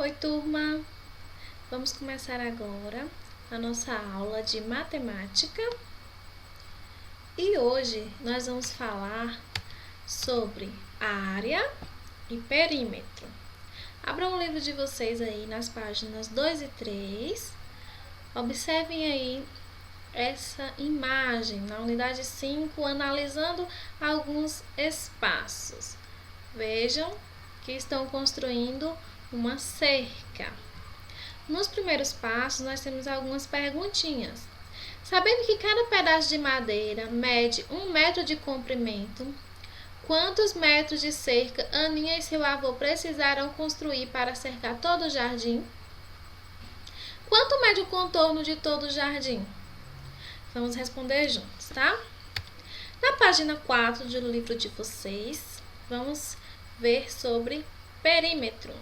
Oi, turma! Vamos começar agora a nossa aula de matemática e hoje nós vamos falar sobre área e perímetro. Abram o livro de vocês aí nas páginas 2 e 3. Observem aí essa imagem na unidade 5, analisando alguns espaços. Vejam que estão construindo uma cerca. Nos primeiros passos, nós temos algumas perguntinhas. Sabendo que cada pedaço de madeira mede 1 metro de comprimento, quantos metros de cerca Aninha e seu avô precisaram construir para cercar todo o jardim? Quanto mede o contorno de todo o jardim? Vamos responder juntos, tá? Na página 4 do livro de vocês, vamos ver sobre perímetro.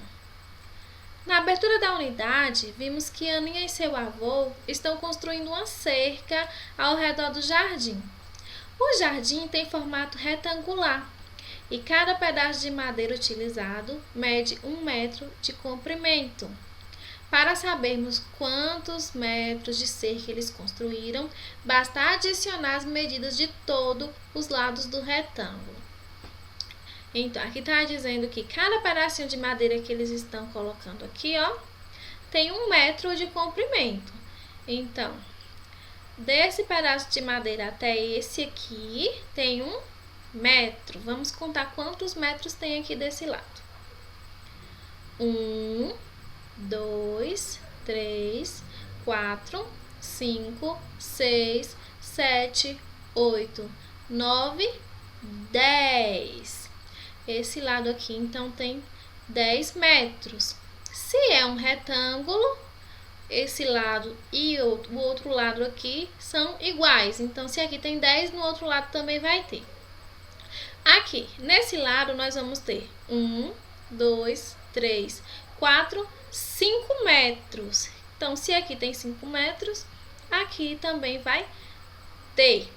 Na abertura da unidade, vimos que Aninha e seu avô estão construindo uma cerca ao redor do jardim. O jardim tem formato retangular e cada pedaço de madeira utilizado mede 1 metro de comprimento. Para sabermos quantos metros de cerca eles construíram, basta adicionar as medidas de todos os lados do retângulo. Então, aqui está dizendo que cada pedacinho de madeira que eles estão colocando aqui, ó, tem 1 metro de comprimento. Então, desse pedaço de madeira até esse aqui, tem 1 metro. Vamos contar quantos metros tem aqui desse lado. 1, 2, 3, 4, 5, 6, 7, 8, 9, 10. Esse lado aqui, então, tem 10 metros. Se é um retângulo, esse lado e o outro lado aqui são iguais. Então, se aqui tem 10, no outro lado também vai ter. Aqui, nesse lado, nós vamos ter 1, 2, 3, 4, 5 metros. Então, se aqui tem 5 metros, aqui também vai ter.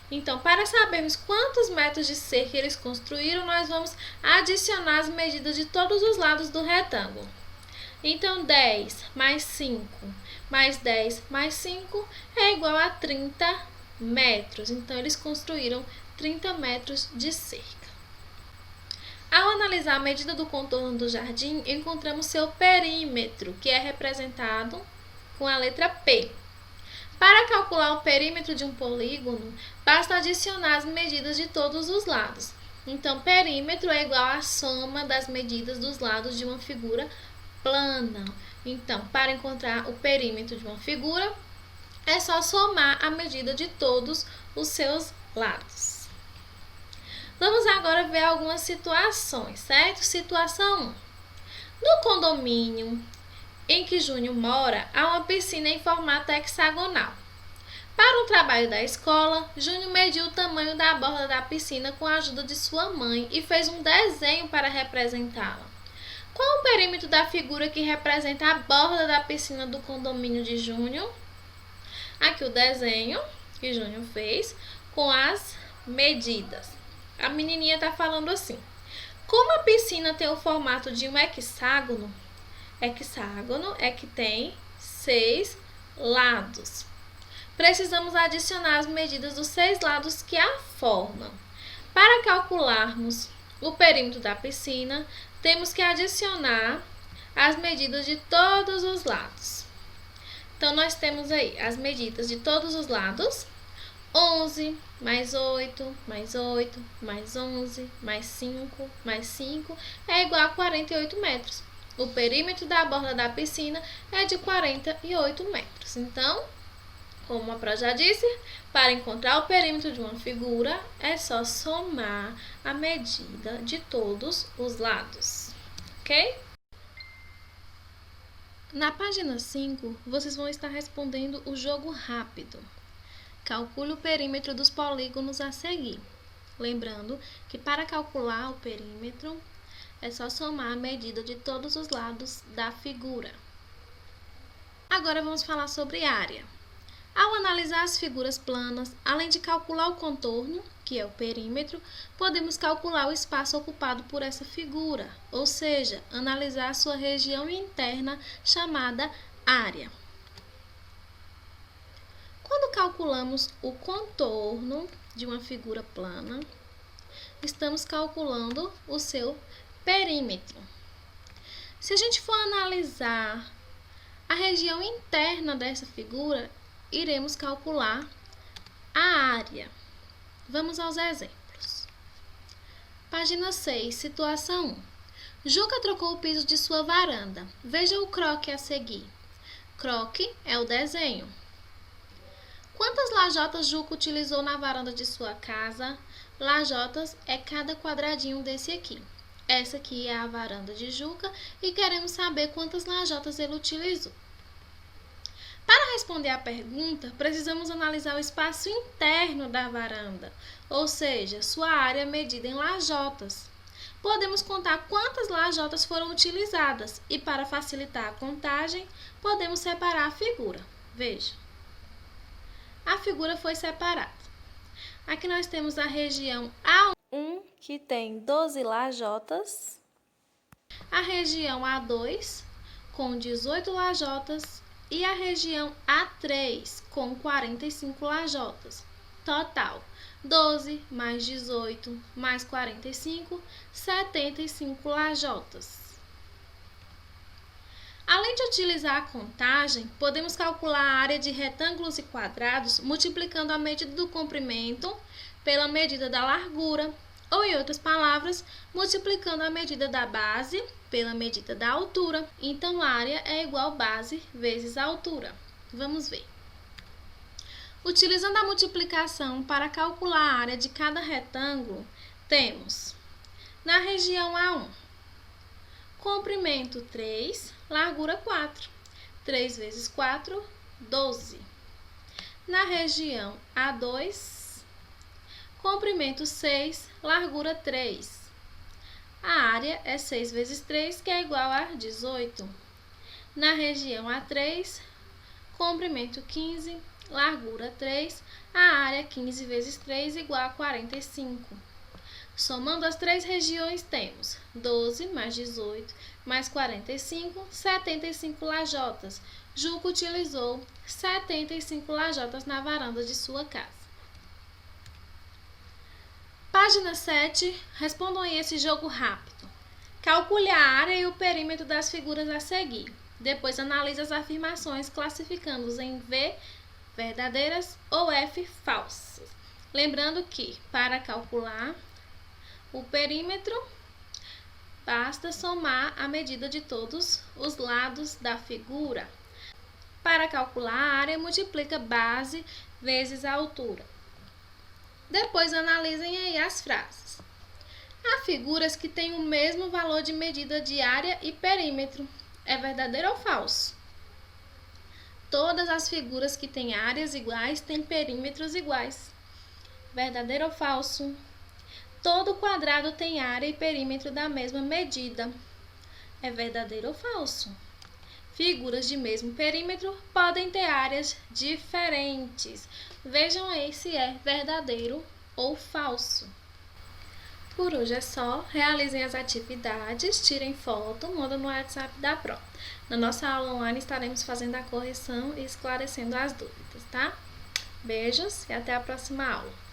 Então, para sabermos quantos metros de cerca eles construíram, nós vamos adicionar as medidas de todos os lados do retângulo. Então, 10 mais 5 mais 10 mais 5 é igual a 30 metros. Então, eles construíram 30 metros de cerca. Ao analisar a medida do contorno do jardim, encontramos seu perímetro, que é representado com a letra P. Para calcular o perímetro de um polígono, basta adicionar as medidas de todos os lados. Então, perímetro é igual à soma das medidas dos lados de uma figura plana. Então, para encontrar o perímetro de uma figura, é só somar a medida de todos os seus lados. Vamos agora ver algumas situações, certo? Situação 1. No condomínio em que Júnior mora, há uma piscina em formato hexagonal. Para o trabalho da escola, Júnior mediu o tamanho da borda da piscina com a ajuda de sua mãe e fez um desenho para representá-la. Qual o perímetro da figura que representa a borda da piscina do condomínio de Júnior? Aqui o desenho que Júnior fez com as medidas. A menininha está falando assim: como a piscina tem o formato de um hexágono é que tem 6 lados. Precisamos adicionar as medidas dos 6 lados que a formam. Para calcularmos o perímetro da piscina, temos que adicionar as medidas de todos os lados. Então, nós temos aí as medidas de todos os lados: 11 mais 8, mais 8, mais 11, mais 5, mais 5 é igual a 48 metros. O perímetro da borda da piscina é de 48 metros. Então, como a Pró já disse, para encontrar o perímetro de uma figura, é só somar a medida de todos os lados. Ok? Na página 5, vocês vão estar respondendo o jogo rápido. Calcule o perímetro dos polígonos a seguir. Lembrando que para calcular o perímetro, é só somar a medida de todos os lados da figura. Agora vamos falar sobre área. Ao analisar as figuras planas, além de calcular o contorno, que é o perímetro, podemos calcular o espaço ocupado por essa figura, ou seja, analisar a sua região interna chamada área. Quando calculamos o contorno de uma figura plana, estamos calculando o seu perímetro. Se a gente for analisar a região interna dessa figura, iremos calcular a área. Vamos aos exemplos. Página 6, situação 1. Juca trocou o piso de sua varanda. Veja o croquis a seguir. Croquis é o desenho. Quantas lajotas Juca utilizou na varanda de sua casa? Lajotas é cada quadradinho desse aqui. Essa aqui é a varanda de Juca e queremos saber quantas lajotas ele utilizou. Para responder à pergunta, precisamos analisar o espaço interno da varanda, ou seja, sua área medida em lajotas. Podemos contar quantas lajotas foram utilizadas e, para facilitar a contagem, podemos separar a figura. Veja. A figura foi separada. Aqui nós temos a região A1, que tem 12 lajotas. A região A2, com 18 lajotas. E a região A3, com 45 lajotas. Total, 12 mais 18 mais 45, 75 lajotas. Além de utilizar a contagem, podemos calcular a área de retângulos e quadrados multiplicando a medida do comprimento pela medida da largura, ou, em outras palavras, multiplicando a medida da base pela medida da altura. Então, área é igual base vezes a altura. Vamos ver. Utilizando a multiplicação para calcular a área de cada retângulo, temos na região A1, comprimento 3, largura 4. 3 vezes 4, 12. Na região A2, comprimento 6, largura 3. A área é 6 vezes 3, que é igual a 18. Na região A3, comprimento 15, largura 3. A área 15 vezes 3 igual a 45. Somando as três regiões, temos 12 mais 18 mais 45, 75 lajotas. Juca utilizou 75 lajotas na varanda de sua casa. Página 7, respondam aí esse jogo rápido. Calcule a área e o perímetro das figuras a seguir. Depois analise as afirmações, classificando-os em V, verdadeiras, ou F, falsas. Lembrando que, para calcular o perímetro, basta somar a medida de todos os lados da figura. Para calcular a área, multiplica base vezes a altura. Depois analisem aí as frases. Há figuras que têm o mesmo valor de medida de área e perímetro. É verdadeiro ou falso? Todas as figuras que têm áreas iguais têm perímetros iguais. Verdadeiro ou falso? Todo quadrado tem área e perímetro da mesma medida. É verdadeiro ou falso? Figuras de mesmo perímetro podem ter áreas diferentes. Vejam aí se é verdadeiro ou falso. Por hoje é só. Realizem as atividades, tirem foto, mandem no WhatsApp da Pro. Na nossa aula online estaremos fazendo a correção e esclarecendo as dúvidas, tá? Beijos e até a próxima aula.